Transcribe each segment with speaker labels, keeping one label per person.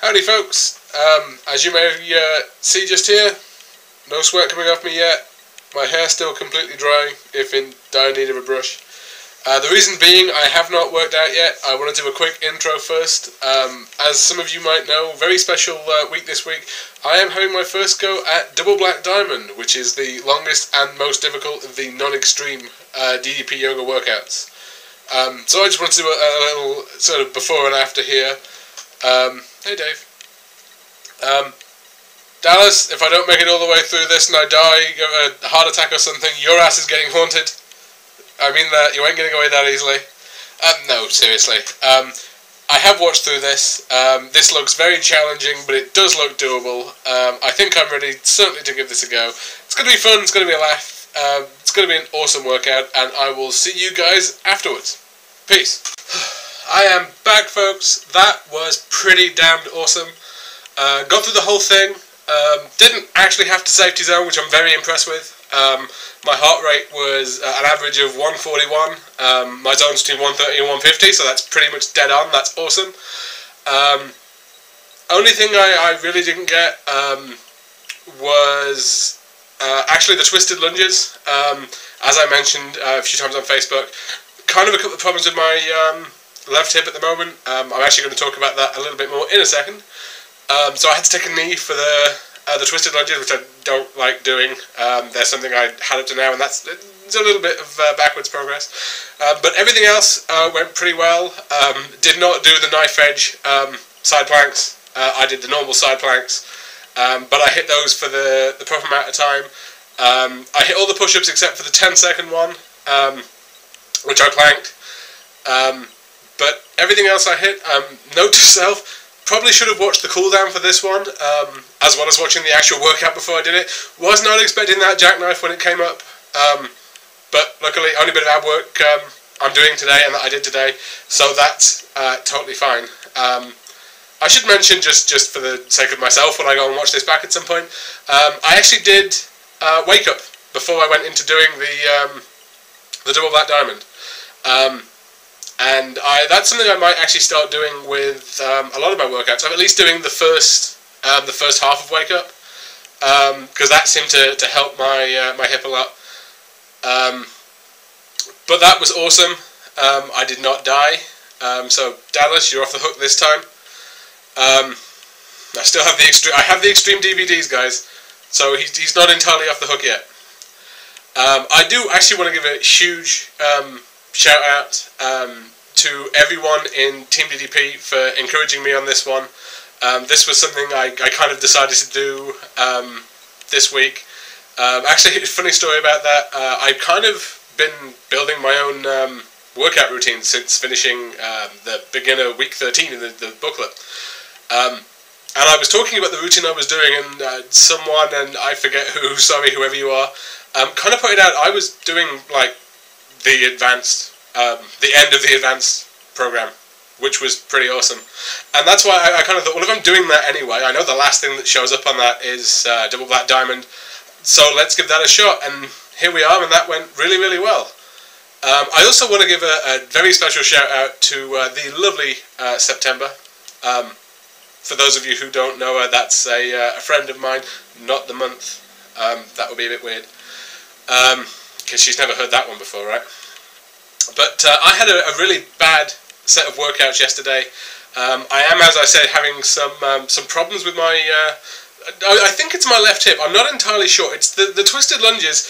Speaker 1: Howdy folks, as you may see just here, no sweat coming off me yet, my hair's still completely dry, if in dire need of a brush. The reason being I have not worked out yet. I want to do a quick intro first. As some of you might know, very special week this week, I am having my first go at Double Black Diamond, which is the longest and most difficult of the non-extreme DDP yoga workouts. So I just want to do a little sort of before and after here. Hey Dave. Dallas, if I don't make it all the way through this and I die, have a heart attack or something, your ass is getting haunted. I mean that, you ain't getting away that easily. No, seriously. I have watched through this. This looks very challenging, but it does look doable. I think I'm ready, certainly, to give this a go. It's going to be fun, it's going to be a laugh, it's going to be an awesome workout, and I will see you guys afterwards. Peace. I am back, folks. That was pretty damned awesome. Got through the whole thing. Didn't actually have to safety zone, which I'm very impressed with. My heart rate was an average of 141. My zone's between 130 and 150, so that's pretty much dead on. That's awesome. Only thing I really didn't get was actually the twisted lunges. As I mentioned a few times on Facebook, kind of a couple of problems with my left hip at the moment. I'm actually going to talk about that a little bit more in a second. So I had to take a knee for the twisted lunges, which I don't like doing. There's something I had up to now, and it's a little bit of backwards progress. But everything else went pretty well. Did not do the knife edge side planks. I did the normal side planks, but I hit those for the proper amount of time. I hit all the push-ups except for the 10-second one, which I planked. But everything else I hit. Note to self, probably should have watched the cooldown for this one, as well as watching the actual workout before I did it. Was not expecting that jackknife when it came up, but luckily only bit of ab work I'm doing today and that I did today, so that's totally fine. I should mention, just for the sake of myself, when I go and watch this back at some point, I actually did wake up before I went into doing the Double Black Diamond. And that's something I might actually start doing with a lot of my workouts. I'm at least doing the first half of Wake Up, because that seemed to help my hip a lot. But that was awesome. I did not die. So Dallas, you're off the hook this time. I still have the extreme DVDs, guys. So he's not entirely off the hook yet. I do actually want to give a huge shout out to everyone in Team DDP for encouraging me on this one. This was something I kind of decided to do this week. Actually, a funny story about that. I've kind of been building my own workout routine since finishing the beginner week 13 in the booklet. And I was talking about the routine I was doing, and someone, and I forget who, sorry, whoever you are, kind of pointed out I was doing like the advanced, the end of the advanced program, which was pretty awesome. And that's why I kind of thought, well, if I'm doing that anyway, I know the last thing that shows up on that is Double Black Diamond, so let's give that a shot. And here we are, and that went really, really well. I also want to give a very special shout out to the lovely September. For those of you who don't know her, that's a friend of mine, not the month. That would be a bit weird, because she's never heard that one before, right? But I had a really bad set of workouts yesterday. I am, as I said, having some problems with my... I think it's my left hip. I'm not entirely sure. It's the twisted lunges.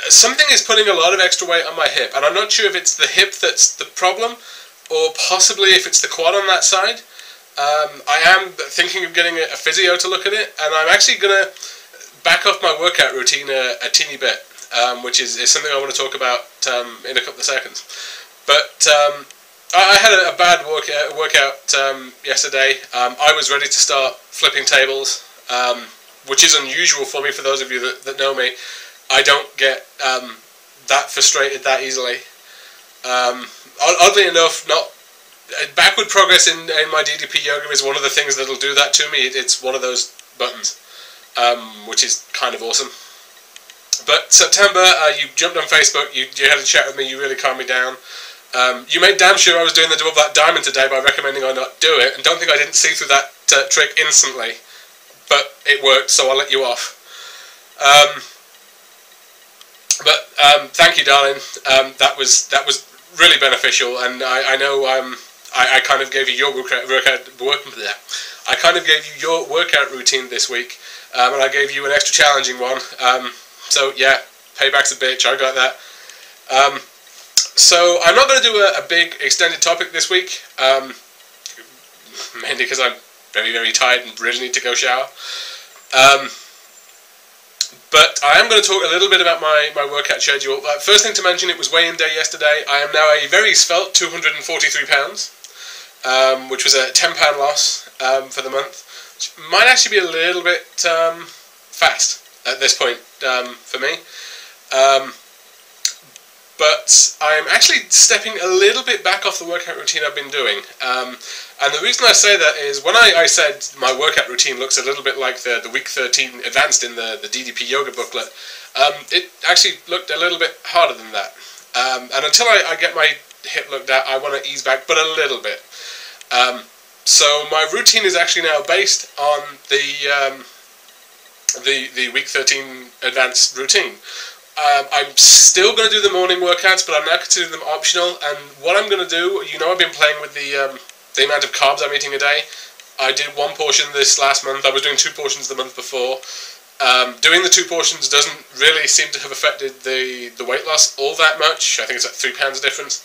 Speaker 1: Something is putting a lot of extra weight on my hip, and I'm not sure if it's the hip that's the problem, or possibly if it's the quad on that side. I am thinking of getting a physio to look at it, and I'm actually going to back off my workout routine a teeny bit, which is something I want to talk about in a couple of seconds. But I had a bad workout yesterday. I was ready to start flipping tables, which is unusual for me. For those of you that know me, I don't get that frustrated that easily. Oddly enough, backward progress in my DDP yoga is one of the things that'll do that to me. It's one of those buttons, which is kind of awesome. But September, you jumped on Facebook, you had a chat with me, you really calmed me down. You made damn sure I was doing the Double Black Diamond today by recommending I not do it, and don't think I didn't see through that trick instantly, but it worked, so I'll let you off. Thank you, darling. That was really beneficial, and I know I kind of gave you your I kind of gave you your workout routine this week, and I gave you an extra challenging one. So yeah, payback's a bitch. I got that. So I'm not going to do a big extended topic this week, mainly because I'm very, very tired and really need to go shower. But I am going to talk a little bit about my workout schedule. First thing to mention, it was weigh-in day yesterday. I am now a very svelte 243 pounds, which was a £10 loss for the month, which might actually be a little bit fast at this point for me. But I'm actually stepping a little bit back off the workout routine I've been doing. And the reason I say that is when I said my workout routine looks a little bit like the week 13 advanced in the DDP yoga booklet, it actually looked a little bit harder than that. And until I get my hip looked at, I want to ease back, but a little bit. So my routine is actually now based on the week 13 advanced routine. I'm still going to do the morning workouts, but I'm now considering them optional. And what I'm going to do, you know, I've been playing with the amount of carbs I'm eating a day. I did 1 portion this last month. I was doing 2 portions the month before. Doing the 2 portions doesn't really seem to have affected the weight loss all that much. I think it's like 3 pounds difference.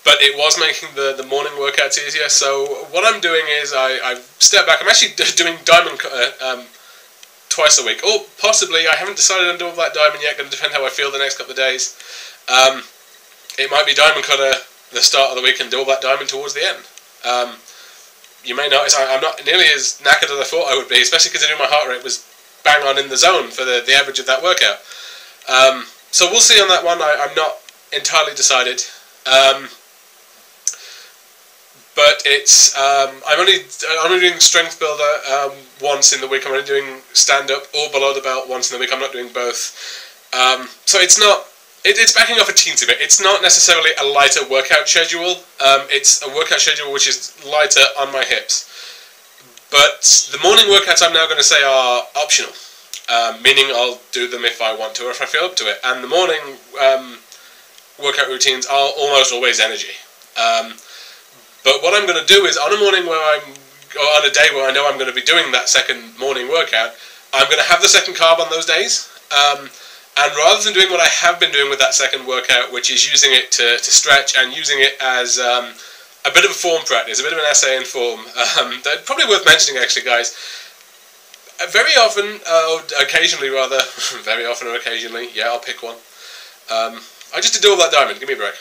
Speaker 1: But it was making the morning workouts easier. So what I'm doing is I've stepped back. I'm actually doing diamond twice a week, or possibly, I haven't decided on double black diamond yet, going to depend how I feel the next couple of days. It might be diamond cutter the start of the week and double black diamond towards the end. You may notice I'm not nearly as knackered as I thought I would be, especially considering my heart rate was bang on in the zone for the average of that workout. So we'll see on that one. I'm not entirely decided. But it's I'm only doing strength builder once in the week. I'm only doing stand up or below the belt once in the week. I'm not doing both. So it's not. It's backing off a teensy bit. It's not necessarily a lighter workout schedule. It's a workout schedule which is lighter on my hips. But the morning workouts I'm now going to say are optional, meaning I'll do them if I want to or if I feel up to it. And the morning workout routines are almost always energy. But what I'm going to do is, on a morning where or on a day where I know I'm going to be doing that second morning workout, I'm going to have the second carb on those days. And rather than doing what I have been doing with that second workout, which is using it to stretch and using it as a bit of a form practice, a bit of an essay in form, that's probably worth mentioning actually, guys. Very often, occasionally rather, very often or occasionally, yeah, I'll pick one. I just did double black diamond, give me a break.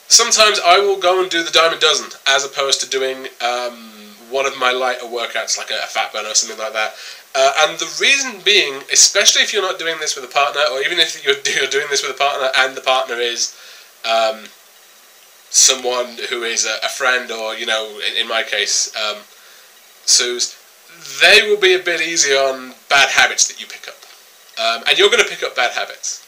Speaker 1: Sometimes I will go and do the diamond dozen as opposed to doing one of my lighter workouts like a fat burner or something like that. And the reason being, especially if you're not doing this with a partner, or even if you're doing this with a partner and the partner is someone who is a friend, or, you know, in my case, Sue's, they will be a bit easy on bad habits that you pick up. And you're going to pick up bad habits.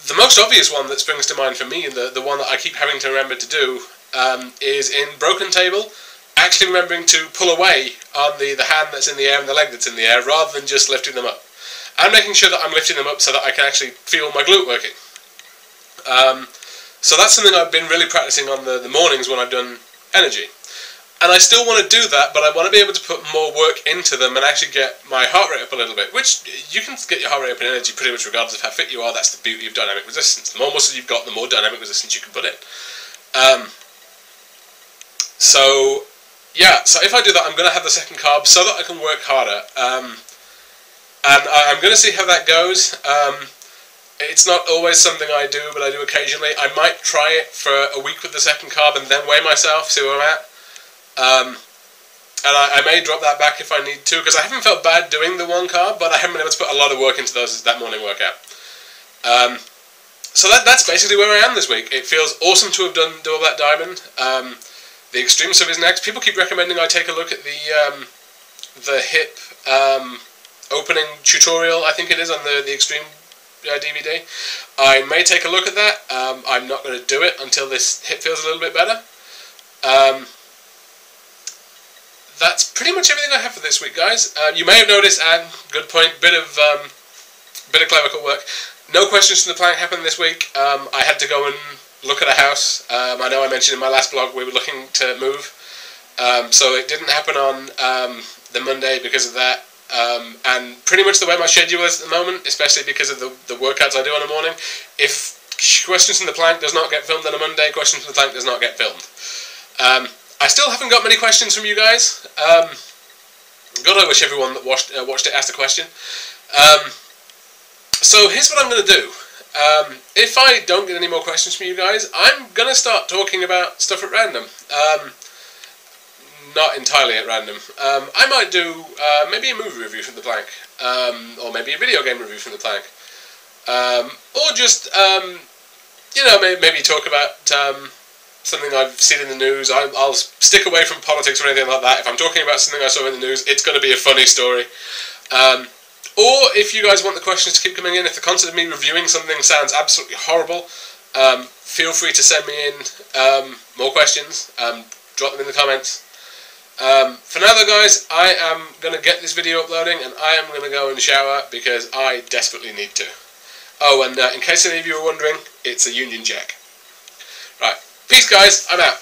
Speaker 1: The most obvious one that springs to mind for me, and the one that I keep having to remember to do, is in broken table, actually remembering to pull away on the hand that's in the air and the leg that's in the air, rather than just lifting them up. And making sure that I'm lifting them up so that I can actually feel my glute working. So that's something I've been really practicing on the mornings when I've done energy. And I still want to do that, but I want to be able to put more work into them and actually get my heart rate up a little bit, which you can get your heart rate up in energy pretty much regardless of how fit you are. That's the beauty of dynamic resistance. The more muscle you've got, the more dynamic resistance you can put in. So if I do that, I'm going to have the second carb so that I can work harder. And I'm going to see how that goes. It's not always something I do, but I do occasionally. I might try it for a week with the second carb and then weigh myself, see where I'm at. And I may drop that back if I need to, because I haven't felt bad doing the 1 carb, but I haven't been able to put a lot of work into that morning workout. So that's basically where I am this week. It feels awesome to have done double black diamond. The extreme sub is next. People keep recommending I take a look at the hip opening tutorial, I think it is, on the extreme DVD. I may take a look at that. I'm not going to do it until this hip feels a little bit better. That's pretty much everything I have for this week, guys. You may have noticed, and good point, bit of clerical work. No questions from the plank happened this week. I had to go and look at a house. I know I mentioned in my last blog we were looking to move, so it didn't happen on the Monday because of that. And pretty much the way my schedule is at the moment, especially because of the workouts I do on a morning, if questions from the plank does not get filmed on a Monday, questions from the plank does not get filmed. I still haven't got many questions from you guys. God, I wish everyone that watched it asked a question. So here's what I'm going to do. If I don't get any more questions from you guys, I'm going to start talking about stuff at random. Not entirely at random. I might do maybe a movie review from the plank, or maybe a video game review from the plank, or just you know, maybe talk about something I've seen in the news. I'll stick away from politics or anything like that. If I'm talking about something I saw in the news, it's going to be a funny story. Or if you guys want the questions to keep coming in, if the concept of me reviewing something sounds absolutely horrible, feel free to send me in more questions. Drop them in the comments. For now though, guys, I am going to get this video uploading, and I am going to go and shower because I desperately need to. Oh, and in case any of you are wondering, it's a Union Jack. Right, peace guys, I'm out.